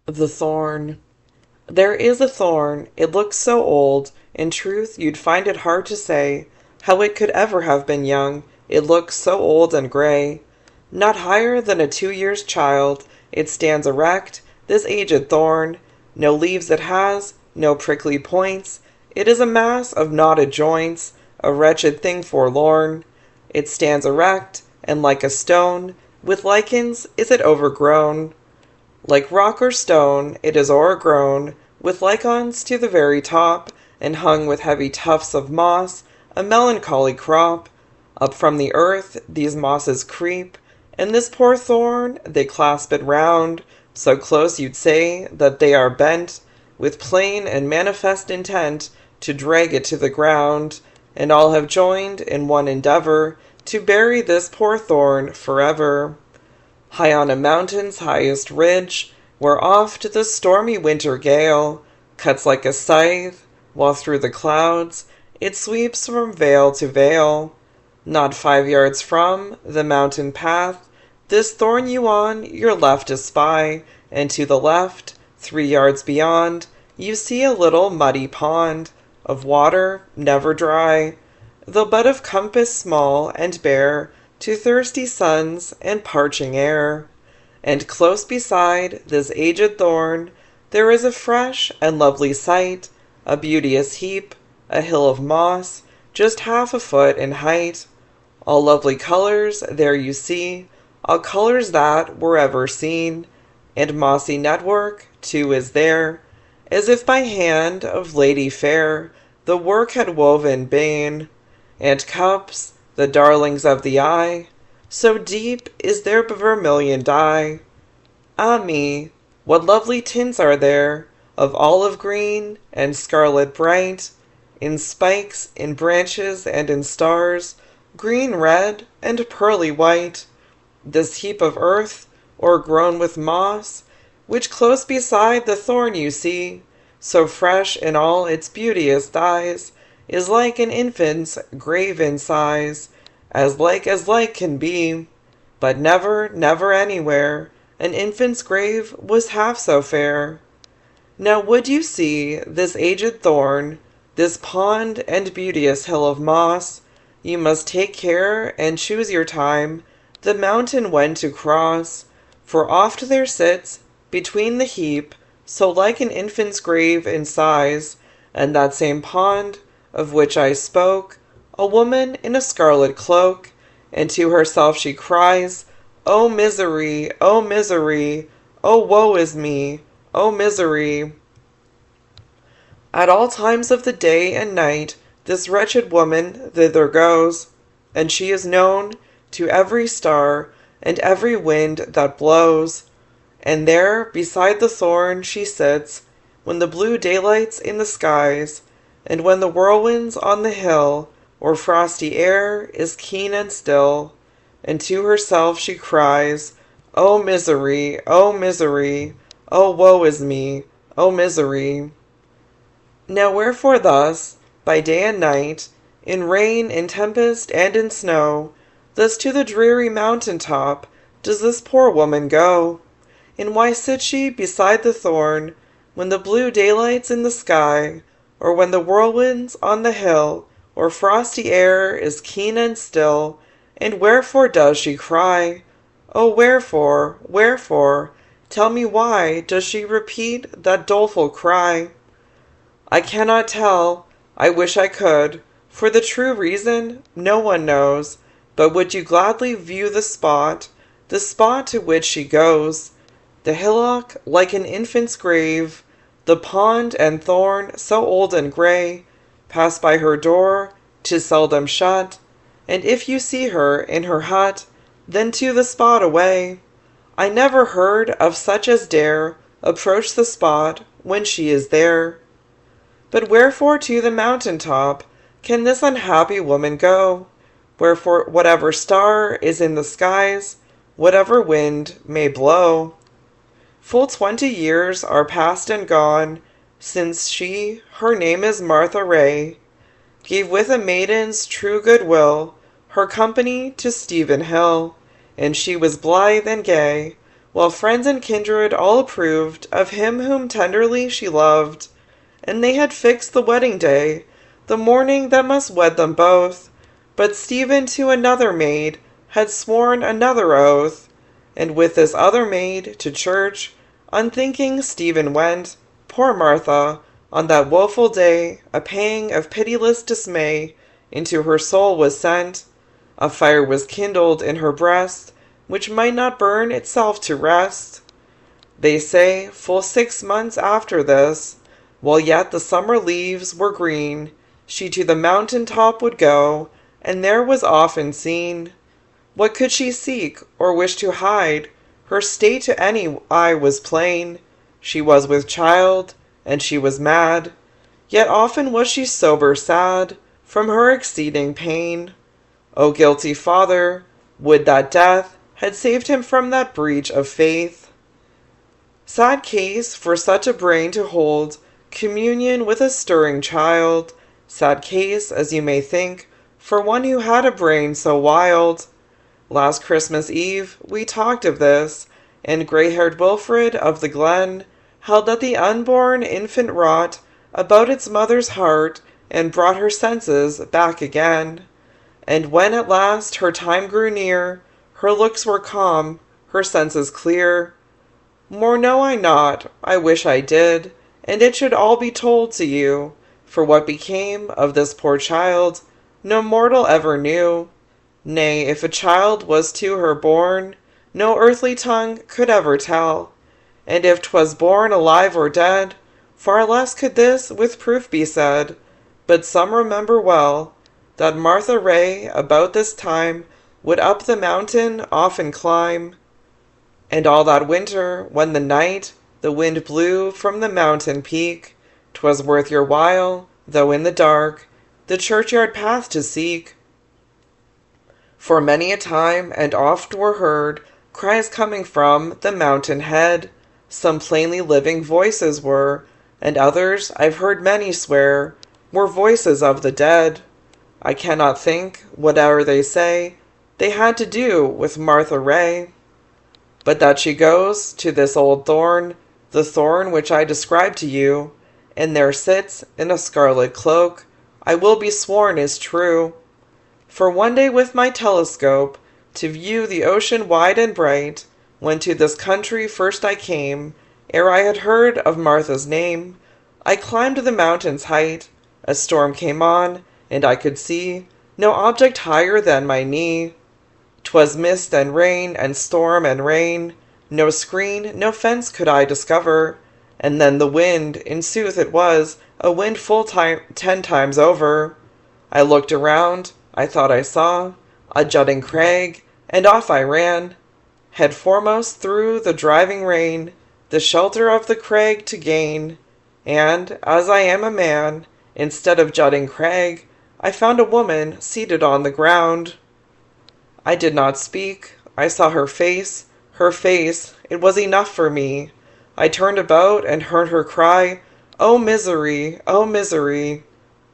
The Thorn. There is a thorn, it looks so old, in truth you'd find it hard to say how it could ever have been young, it looks so old and grey. Not higher than a 2 years' child, it stands erect, this aged thorn. No leaves it has, no prickly points, it is a mass of knotted joints, a wretched thing forlorn. It stands erect, and like a stone, with lichens is it overgrown. Like rock or stone, it is o'ergrown with lichens to the very top, and hung with heavy tufts of moss, a melancholy crop. Up from the earth these mosses creep, and this poor thorn they clasp it round, so close you'd say that they are bent, with plain and manifest intent to drag it to the ground, and all have joined in one endeavour to bury this poor thorn forever. High on a mountain's highest ridge, where oft the stormy winter gale cuts like a scythe, while through the clouds it sweeps from vale to vale. Not 5 yards from the mountain path, this thorn you on your left espy, and to the left, 3 yards beyond, you see a little muddy pond, of water never dry, though but of compass small and bare, to thirsty suns and parching air. And close beside this aged thorn there is a fresh and lovely sight, a beauteous heap, a hill of moss, just half a foot in height. All lovely colours there you see, all colours that were ever seen, and mossy network too is there, as if by hand of lady fair the work had woven been, and cups, the darlings of the eye, so deep is their vermilion dye. Ah me, what lovely tints are there, of olive green and scarlet bright, in spikes, in branches, and in stars, green, red, and pearly white. This heap of earth, o'ergrown with moss, which close beside the thorn you see, so fresh in all its beauteous dyes, is like an infant's grave in size, as like can be, but never, never anywhere an infant's grave was half so fair. Now would you see this aged thorn, this pond and beauteous hill of moss, you must take care and choose your time the mountain when to cross, for oft there sits between the heap, so like an infant's grave in size, and that same pond of which I spoke, a woman in a scarlet cloak, and to herself she cries, "O misery, O misery, O woe is me, O misery." At all times of the day and night this wretched woman thither goes, and she is known to every star and every wind that blows. And there beside the thorn she sits, when the blue daylight's in the skies, and when the whirlwind's on the hill, or frosty air is keen and still, and to herself she cries, "O misery, O misery, O woe is me, O misery." Now wherefore thus, by day and night, in rain, in tempest, and in snow, thus to the dreary mountain top does this poor woman go? And why sits she beside the thorn, when the blue daylight's in the sky, or when the whirlwind's on the hill, or frosty air is keen and still, and wherefore does she cry? Oh, wherefore, wherefore, tell me why does she repeat that doleful cry? I cannot tell, I wish I could, for the true reason no one knows, but would you gladly view the spot to which she goes, the hillock like an infant's grave, the pond and thorn so old and grey, pass by her door, 'tis seldom shut, and if you see her in her hut, then to the spot away. I never heard of such as dare approach the spot when she is there. But wherefore to the mountain top can this unhappy woman go? Wherefore whatever star is in the skies, whatever wind may blow? Full 20 years are past and gone, since she, her name is Martha Ray, gave with a maiden's true good will her company to Stephen Hill, and she was blithe and gay, while friends and kindred all approved of him whom tenderly she loved. And they had fixed the wedding day, the morning that must wed them both. But Stephen to another maid had sworn another oath, and with this other maid to church, unthinking Stephen went. Poor Martha, on that woeful day, a pang of pitiless dismay into her soul was sent. A fire was kindled in her breast, which might not burn itself to rest. They say, full 6 months after this, while yet the summer leaves were green, she to the mountain top would go, and there was often seen. What could she seek, or wish to hide? Her state to any eye was plain. She was with child, and she was mad, yet often was she sober sad, from her exceeding pain. O guilty father, would that death had saved him from that breach of faith. Sad case for such a brain to hold communion with a stirring child. Sad case, as you may think, for one who had a brain so wild. Last Christmas Eve we talked of this, and grey-haired Wilfred of the Glen held that the unborn infant wrought about its mother's heart and brought her senses back again. And when at last her time grew near, her looks were calm, her senses clear. More know I not, I wish I did, and it should all be told to you, for what became of this poor child no mortal ever knew. Nay, if a child was to her born, no earthly tongue could ever tell, and if 'twas born alive or dead, far less could this with proof be said. But some remember well that Martha Ray about this time would up the mountain often climb, and all that winter, when the night the wind blew from the mountain peak, 'twas worth your while, though in the dark, the churchyard path to seek. For many a time and oft were heard cries coming from the mountain head. Some plainly living voices were, and others, I've heard many swear, were voices of the dead. I cannot think, whate'er they say, they had to do with Martha Ray. But that she goes to this old thorn, the thorn which I described to you, and there sits in a scarlet cloak, I will be sworn is true. For one day with my telescope, to view the ocean wide and bright, when to this country first I came, ere I had heard of Martha's name, I climbed the mountain's height. A storm came on, and I could see no object higher than my knee. 'Twas mist and rain and storm and rain, no screen, no fence could I discover, and then the wind, in sooth it was a wind full 10 times over. I looked around, I thought I saw a jutting crag, and off I ran, head foremost through the driving rain, the shelter of the crag to gain. And, as I am a man, instead of jutting crag, I found a woman seated on the ground. I did not speak. I saw her face, it was enough for me. I turned about and heard her cry, "Oh misery, oh misery!"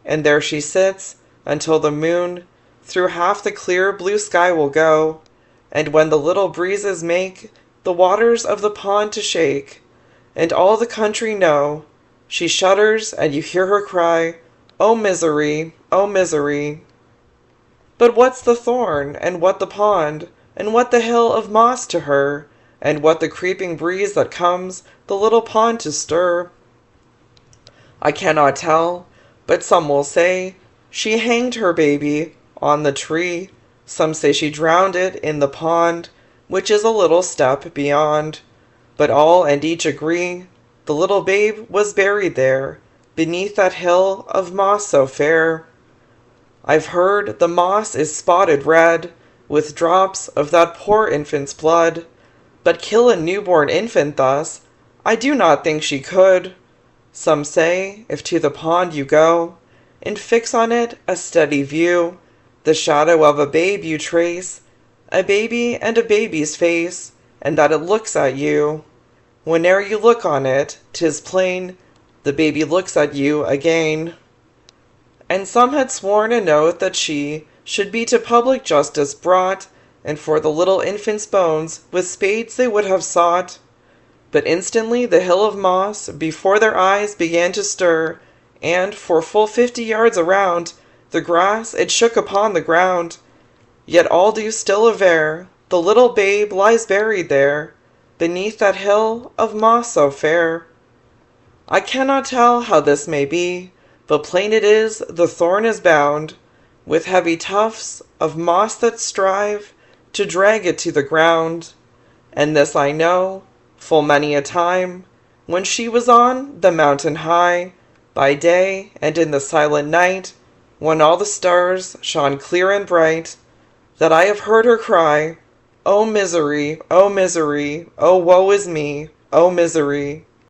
And there she sits, until the moon through half the clear blue sky will go, and when the little breezes make the waters of the pond to shake, and all the country know, she shudders, and you hear her cry, "Oh misery, oh misery!" But what's the thorn, and what the pond, and what the hill of moss to her, and what the creeping breeze that comes the little pond to stir? I cannot tell, but some will say she hanged her baby on the tree. Some say she drowned it in the pond, which is a little step beyond. But all and each agree the little babe was buried there, beneath that hill of moss so fair. I've heard the moss is spotted red with drops of that poor infant's blood, but kill a newborn infant thus, I do not think she could. Some say, if to the pond you go, and fix on it a steady view, the shadow of a babe you trace, a baby and a baby's face, and that it looks at you. Whene'er you look on it, 'tis plain, the baby looks at you again. And some had sworn an oath that she should be to public justice brought, and for the little infant's bones with spades they would have sought. But instantly the hill of moss before their eyes began to stir, and for full 50 yards around the grass it shook upon the ground. Yet all do still aver, the little babe lies buried there, beneath that hill of moss so fair. I cannot tell how this may be, but plain it is the thorn is bound with heavy tufts of moss that strive to drag it to the ground. And this I know, full many a time, when she was on the mountain high, by day and in the silent night, when all the stars shone clear and bright, that I have heard her cry, "O misery, O misery, O woe is me, O misery!"